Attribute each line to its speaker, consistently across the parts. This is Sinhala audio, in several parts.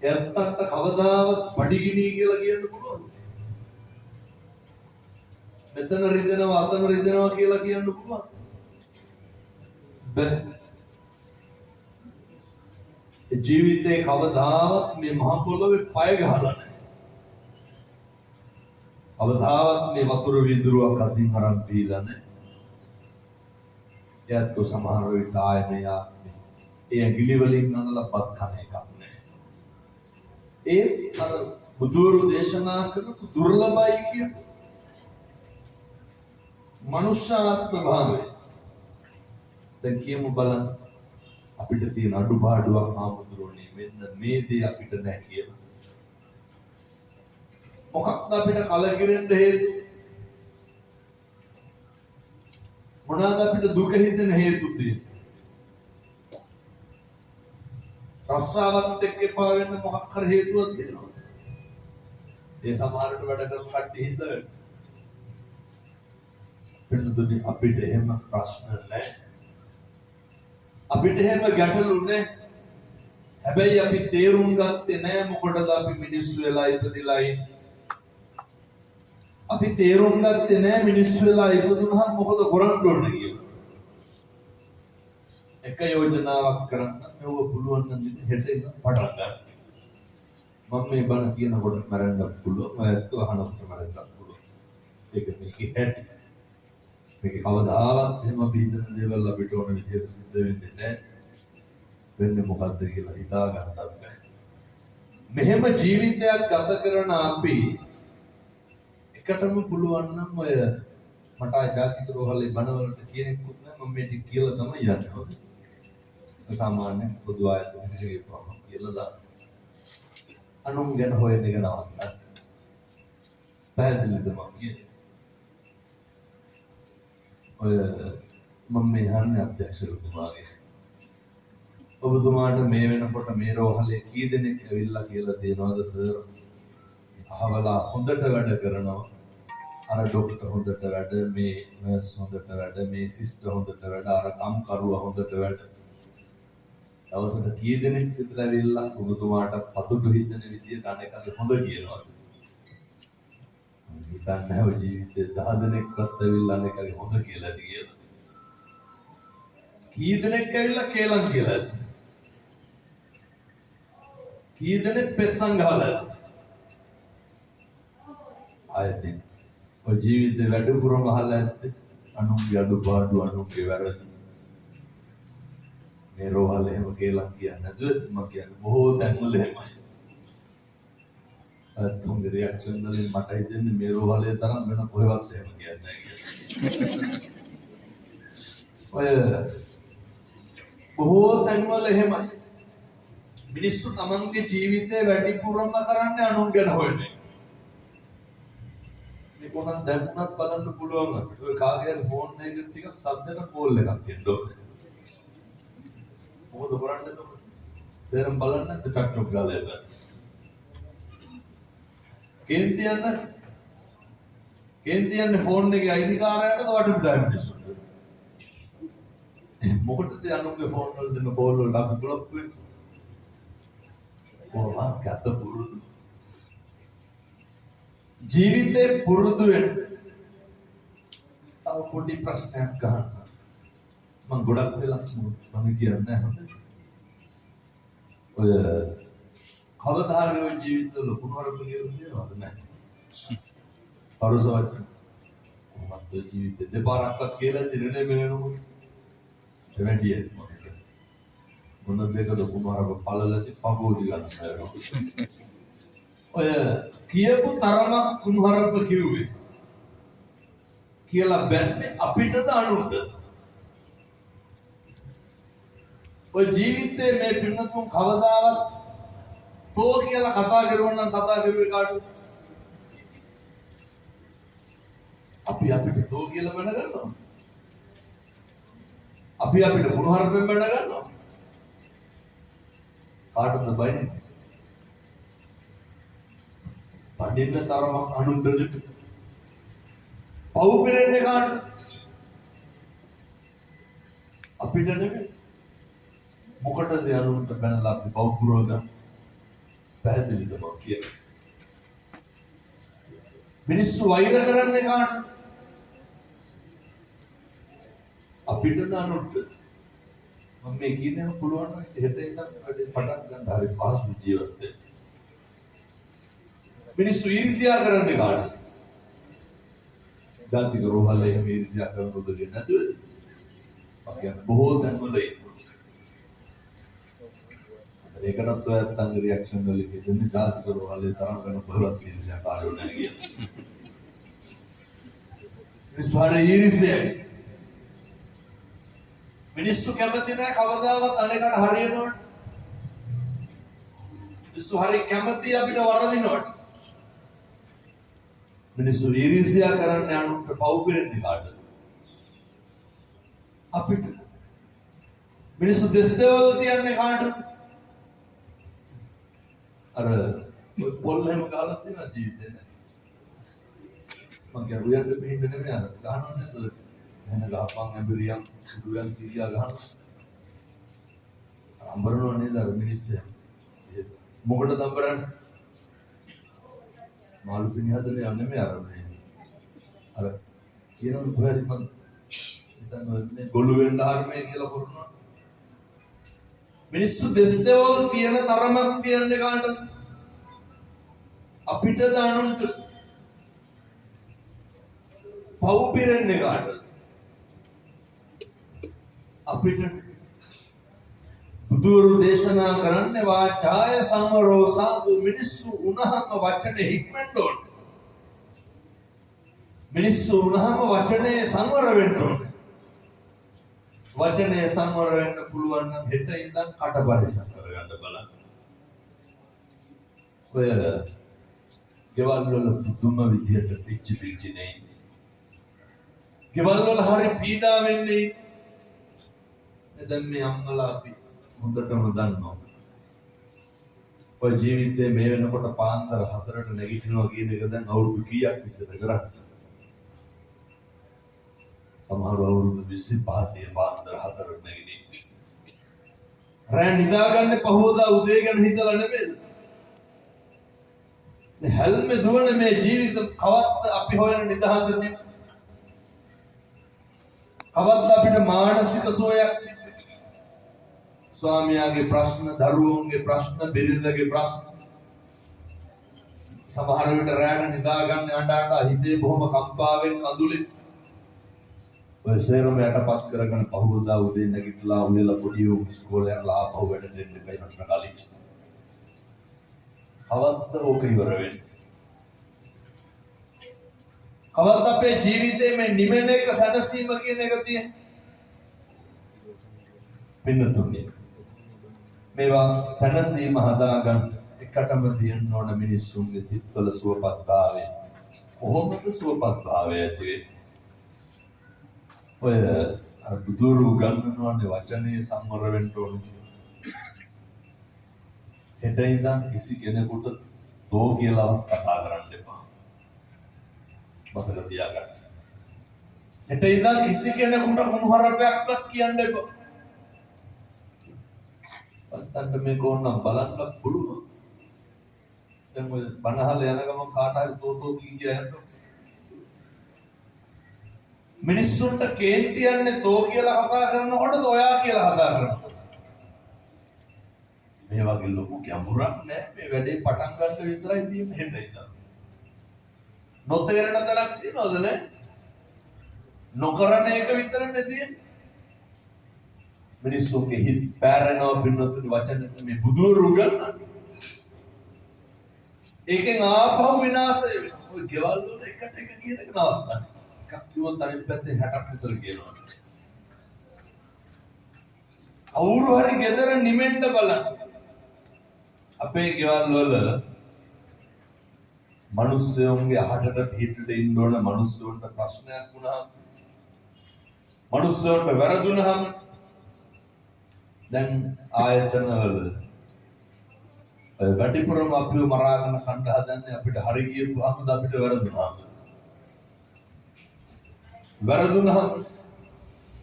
Speaker 1: ඇත්තන්ට කවදාවත් බඩගිනි කියලා කියන්න පුළුවන්. මෙතන රිදෙනවා අතන රිදෙනවා කියලා කියන්න පුළුවන්. බෑ. ජීවිතේ කවදාවත් මේ මහ පොළොවේ පය ගහලා නැහැ. කවදාවත් මේ වතුර විදුරුවක් අදින් අරන් දීලා නැහැ. එයත් සමහර විට ආයේ මේ ආත්මේ ඒ ඇඟිලි වලින් නනලා පත් කන එකක් නැහැ. ඒ අර බුදුරු දේශනා කරපු දුර්ලභයි කියන මනුෂ්‍යාත්ම භාවය. දැන් කියමු බලන්න අපිට තියෙන අඩුපාඩුවක් ආමුදුරෝනේ මෙන්න මේ දේ අපිට නැහැ කියලා. මොකක්ද අපිට කලකිරෙන්න හේතු? මොනවාද අපිට දුක හිතෙන හේතු තියෙන්නේ? රස්සාවත් එක්ක එපා වෙන්න මොකක් හරි හේතුවක් තියෙනවා. ඒ සමහරට වැඩ කරන කට්ටිය හිතන පිළිතුරු අපිට එහෙම ප්‍රශ්න නැහැ. අපිට එහෙම ගැටලු නැහැ. හැබැයි අපි තේරුම් ගත්තේ නැහැ මොකටද අපි මිනිස්සු වෙලා ඉපදිලා ඉන්නේ. අපි තේරුම් ගත්තේ නැහැ මිනිස්සු වෙලා ඉපදුනහම මොකද කරන්න ඕනේ කියලා. එක යෝජනාවක් කරන්න මෙව පුළුවන් නම් හෙට ඉඳන් පටන් ගන්න. මම මේ බණ කියනකොට මරන්නත් පුළුවන්, ඔයත් අහනකොට මරන්නත් පුළුවන්. ඒක මේකේ හැටි. මේක කවදාවත් එහෙම අපි හිතන දේවල් අපිට ඕන විදිහට සිද්ධ වෙන්නේ නැහැ. වෙන්නේ මොකද්ද කියලා හිතා ගන්නත් බැහැ. මෙහෙම ජීවිතයක් ගත කරන අපි එකටම පුළුවන් නම් ඔය මට ජාතික රෝහලේ බණවලට කියනෙකුත් නැහැ මම මේ ටික කියලා තමයි යන්නේ. හොඳ. සාමාන්‍ය පොදු ආයතන විදිහේ ප්‍රශ්න කියලා දාන්න. අනුන් ගැන හොයන එක නවත්තන්න. පැහැදිලිද මම කියන්නේ? ඔය මම මේ හන්නේ අධ්‍යක්ෂකතුමාගේ. ඔබතුමාට මේ වෙනකොට මේ රෝහලේ කී දෙනෙක් ඇවිල්ලා කියලා දෙනවද සර්? අහවලා හොඳට වැඩ කරනවා. අර ડોක්ටර් හොඳට වැඩ, මේ නර්ස් හොඳට වැඩ, මේ සිස්ටර් හොඳට වැඩ, අර කම්කරුවා හොඳට වැඩ. දවසට කී දෙනෙක් විතර ඇවිල්ලා ඔබතුමාට සතුටු හිතෙන විදියට අනේකද හොඳ කියනවා. හිතන්නේ නැහැ ජීවිතේ 10 දෙනෙක්වත් ඇවිල්ලා අනේකද හොඳ කියලාද කියලා. කී දෙනෙක් ඇවිල්ලා කේලම් කියලාද? කී දෙනෙක් පෙත්සම් ගහලාද? ආයතන ඔය ජීවිතේ වැඩිපුරම අහලා ඇත්තේ අනුන්ගේ අඩුපාඩු අනුන්ගේ වැරදි. මේ රෝහල එහෙම කියලා කියන්නේ නැතුව මම කියන්නේ බොහෝ තැන්වල එහෙමයි. තුන්ගේ රියැක්ෂන් වලින් මට හිතෙන්නේ මේ රෝහලේ තරම් වෙන කොහෙවත් එහෙම කියන්නේ නැහැ කියලා. ඔය බොහෝ තැන්වල එහෙමයි. මිනිස්සු තමන්ගේ ජීවිතේ වැඩිපුරම කරන්නේ අනුන් ගැන හොයන එක. මේ කොහොමද දැම්මත් බලන්න පුළුවන්. ඔය කාගේ හරි ෆෝන් එකකට ටිකක් සද්දට කෝල් එකක් එන්න ඕනේ. මොකද කරන්නේ එතකොට? සේරම බලන්න චක්චොක් ගාලා ඉවරයි. කේන්තියන්නේ ෆෝන් එකේ අයිතිකාරයාට වටුප් ඩයිව් මිනිස්සුන්ට. මොකටද අනුන්ගේ ෆෝන් වල දෙන කෝල් වලට අපි බ්ලොක් වෙන්නේ? කොහොමද කත පුරුදු? ජීවිතේ පුරුදු වෙන. තව පොඩි ප්‍රශ්නයක් ගන්න. මම ගොඩක් වෙලා මම කියන්නේ නැහැ. ඔය කවදා හරි ඔය ජීවිතවල පුනරප කියලා තියෙනවද නැහැ? පරසවචන. කොහොමද ජීවිතේ දෙපාරක්වත් කියලා දිනේ මෙහෙනකොට. එවැඩිය මොන දෙකද පුනරප පළලති පබෝදි ගන්නවා. ඔය කියපු තරමක් පුනරප කිව්වේ. කියලා බැන්නේ අපිටද අනුන්ටද? ඔය ජීවිතේ මේ පින්නතුන් කවදාවත් තෝ කියලා කතා කරුවා නම් කතා කරුවේ කාටද? අපි අපිට තෝ කියලා බඳ ගන්නවා. අපි අපිට මොනහරපෙන් බඳ ගන්නවා. කාටද බයින්නේ? පඬින්න තරමක් අනුන්ටද? පව් පෙරන්නේ කාටද? අපිට නෙමෙයි. මොකටද අනුන්ට බැනලා අපි පව් පුරවගන්නේ? පැහැදිලිද මම කියන්නේ? මිනිස්සු වෛර කරන්නේ කාටද? අපිට දානොත් මම මේ කියන්නේ පුළුවන් නම් හෙට ඉඳන් වැඩි පටන් ගන්න හරි පහසු ජීවත් වෙන්න. මිනිස්සු ඊර්ෂ්‍යා කරන්නේ කාටද? ජාතික රෝහල එහෙම ඊර්ෂ්‍යා කරන උදේ නැතුවද? මම කියන්නේ බොහෝ තැන්වල ඒකටත් ඔයත්තන්ගේ රියැක්ෂන් වලින් හිතන්නේ ජාතික රෝහලේ තරම් වෙන බලවත් ඊර්ෂ්‍යා කාරණා නැහැ කියලා. මිනිස්සු හරි ඊර්ෂ්‍යා. මිනිස්සු කැමති නැහැ කවදාවත් අනේකට හරියනවට. මිනිස්සු හරි කැමති අපිට වරදිනවට. මිනිස්සු ඊර්ෂ්‍යා කරන්න යනකොට පව් පිරෙන්නේ කාටද? අපිට. මිනිස්සු දෙස් දෙවල් තියන්නේ කාටද? අර පොල් හැම කාලක් තියෙන ජීවිතේ නේ. මම කියන්නේ උයන්ට බහින්න නෙමෙයි අර ගහනවා නේද? එහෙන ගහපන් ඇඹරියම් සුදුයන් කීයා ගහනවා. අම්බරනෝ නේද අර මිනිස්සු. මොකටද අම්බරන්නේ? මාළු පිණි හදලා යන්නේ නෙමෙයි අර මේ. අර කියනවා කොහෙද මම හිතන්නේ ගොළු වෙන්න ආරමේ කියලා කරනවා. මිනිස්සු දෙස් දෙවල් කියන තරමක් කියන්නේ කාටද? අපිට දානුන්ට. පව් පිරෙන්නේ කාටද? අපිට. බුදුරු දේශනා කරන්නේ වාචාය සංවරෝ සාදු මිනිස්සු උනහම වචනේ හික්මෙන්න ඕනේ. මිනිස්සු උනහම වචනේ සංවර වෙන්න ඕනේ. වචනේ සංවර වෙන්න පුළුවන් නම් හෙට ඉඳන් කට පරිසම් කරගන්න බලන්න. ඔය ගෙවල් වල පුදුම විදියට පිච්චි නේ. ගෙවල් වල හරි පීඩා වෙන්නේ. දැන් මේ අම්මලා අපි හොඳටම දන්නවා. ඔය ජීවිතේ මේ වෙනකොට පාන්දර 4ට නැගිටිනවා කියන එක දැන් අවුරුදු කීයක් ඉස්සර කරන්නේ? සමහර අවුරුදු 25 පාන්දර 4ට නැගිටින්නේ. රෑ නිදාගන්නේ පහවදා උදේ ගැන හිතලා නෙමෙයි. මේ හැල්මේ දුවන මේ ජීවිත කවද්ද අපි හොයන නිදහසනේ? කවද්ද අපිට මානසික සුවයක්? ස්වාමියාගේ ප්‍රශ්න, දරුවෝන්ගේ ප්‍රශ්න, බිරිඳගේ ප්‍රශ්න. සමහර විට රැට නිදාගන්න අඬ හිතේ බොහොම කම්පාවෙන් කඳුලේ. ඔය සේරම යටපත් කරගෙන පහවදා උදේ නැගිටලා උලෙලා පොඩි උන් ඉස්කෝලේ යනවා ආපහු වැඩට දෙන්න බැයි මට කලින්. කවද්ද ඕක ඉවර වෙන්නේ? කවද්ද අපේ ජීවිතේ මේ නිමෙන එක සැනසීම කියන එක තියෙන්නේ? පින්නතුනේ මේවා සැනසීම හදාගන්න එකටම තියෙන්න ඕන මිනිස්සුන්ගේ සිත්වල සුවපත්භාවය. කොහොමද සුවපත්භාවය ඇති වෙන්නේ? ඔය අර බුදුරු ගන්නනවානේ වචනේ සංවර වෙන්න ඕනේ. හෙට ඉඳන් කිසි කෙනෙකුට තෝ කියලා කතා කරන්න එපා. මතක තියාගන්න. හෙට ඉඳන් කිසි කෙනෙකුට කුණුහරුපයක්වත් කියන්න එපා. අත්තන්ට මේක ඕනනම් බලන්න පුළුවන්. දැන් ඔය බණහල යන ගමන් කාට හරි තෝතෝ කිය යන්න. මිනිස්සුන්ට කේන්ති යන්නේ තෝ කියලා කතා කරනකොට ඔයා කියලා කතා කරනවා. මේ වගේ ලොකු ගැඹුරක් නෑ. මේ වැඩේ පටන් ගන්න විතරයි තියෙන්නේ හෙට ඉඳන්. නොතේරෙන තරක් තියනවද නෑ? නොකරන එක විතරනේ තියෙන්නේ. මිනිස්සුන්ගේ හිත පැරෙනවා පින්නතුනි වචන මේ බුදුරු ගන්න. ඒකෙන් ආපහු විනාශය වෙනවා. ඔය ගෙවල් වල එකට එක කියන එක නවත්තන්න. එකක් කිව්වොත් අනිත් පැත්තේ 60ක් විතර කියනවා. අවුරු හරි ගෙදර නිමෙන්න බලන්න. අපේ ගෙවල් වල මිනිස්සුන්ගේ අහකට පිටිට ඉන්න ඕන මිනිස්සුන්ට ප්‍රශ්නයක් වුණා. මිනිස්සුන්ට වැරදුනහම දැන් ආයතන වල වැඩිපුරම අපිව මරාගෙන කණ්ඩ හදන්නේ අපිට හරි කියපුවාම අපිට වැරදුනා.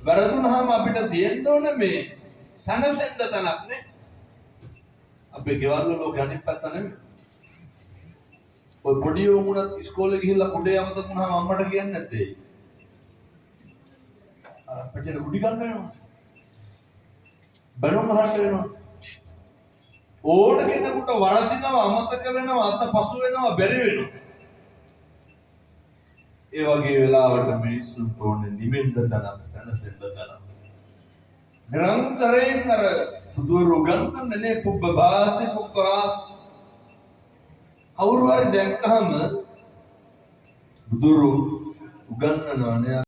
Speaker 1: වැරදුනහම අපිට තියෙන්න ඕන මේ සනසෙන්න තනක් නේ. අපේ ගෙවල් වල ලෝක අනිත් පැත්ත නෙමෙයි. ඔය පොඩි උමුණත් ඉස්කෝලේ ගිහිල්ලා කුඩේ යමත වුණාම අම්මට කියන්නේ නැත්තේ. අපිට කුඩි ගන්න වෙනවා. බැලුම් ගහන්න වෙනවා. ඕන කෙනෙකුට වරදිනවා අමතක වෙනවා අතපසු වෙනවා බැරි වෙනවා. ඒ වගේ වෙලාවට මිනිස්සුන්ට ඕනේ නිවෙන්න තනක් සැනසෙන්න තනක්. නිරන්තරයෙන් අර බුදුරු ගන්නනේ පුබ්බාසි කවුරු හරි දැක්කහම බුදුරු උගන්වනවානේ